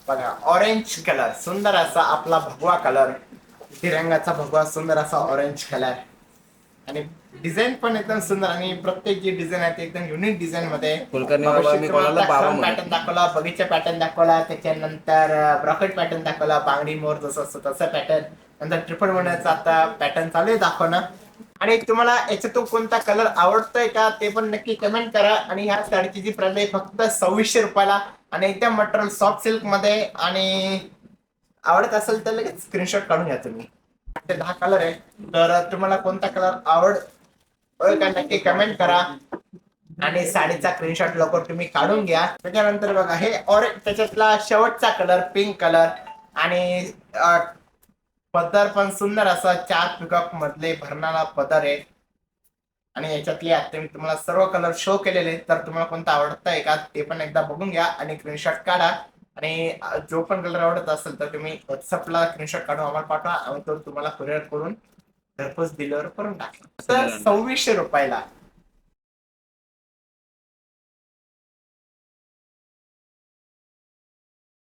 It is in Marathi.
बघा ऑरेंज कलर, सुंदर असा आपला भगवा कलर, तिरंगाचा भगवा, सुंदर असा ऑरेंज कलर आणि डिझाईन पण एकदम सुंदर आणि प्रत्येक जी डिझाईन आहे ते एकदम युनिक डिझाईन मध्ये. कुलकर्णी बाबा मी कोणाला बाबा म्हणत पॅटर्न दाखवला, बगीचा पॅटर्न दाखवला, त्याच्यानंतर ब्रॉकेट पॅटर्न दाखवला, बांगडी मोर जसं असतं तसं पॅटर्न, नंतर ट्रिपल बनवायचा आता पॅटर्न चालू आहे दाखवणं. आणि तुम्हाला याच्यातून कोणता कलर आवडतोय का ते पण नक्की कमेंट करा. आणि ह्या साडीची जी प्राइस आहे फक्त 2600 रुपयाला आणि एकदम मटेरियल सॉफ्ट सिल्क मध्ये. आणि आवडत असेल तर लगेच स्क्रीनशॉट काढून घ्या तुम्ही. 10 कलर आहे, तर तुम्हाला कोणता कलर आवडतोय का नक्की कमेंट करा आणि साडीचा स्क्रीनशॉट लवकर तुम्ही काढून घ्या. त्याच्यानंतर बघा हे ऑरेंज, त्याच्यातला शेवटचा कलर पिंक कलर आणि पदर पण सुंदर असा 4 पिकॉक मधले भरणारा पदर आहे. आणि याच्यातले आता मी तुम्हाला सर्व कलर शो केलेले, तर तुम्हाला कोणता आवडतंय का ते पण एकदा बघून घ्या आणि स्क्रीनशॉट काढा. आणि जो पण कलर आवडत असेल तर तुम्ही व्हॉट्सअपला स्क्रीनशॉट काढून आम्हाला पाठवा, आम्ही तो तुम्हाला कुरिअर करून घरपोच डिलिव्हर करून टाकेल. तर 2600 रुपयाला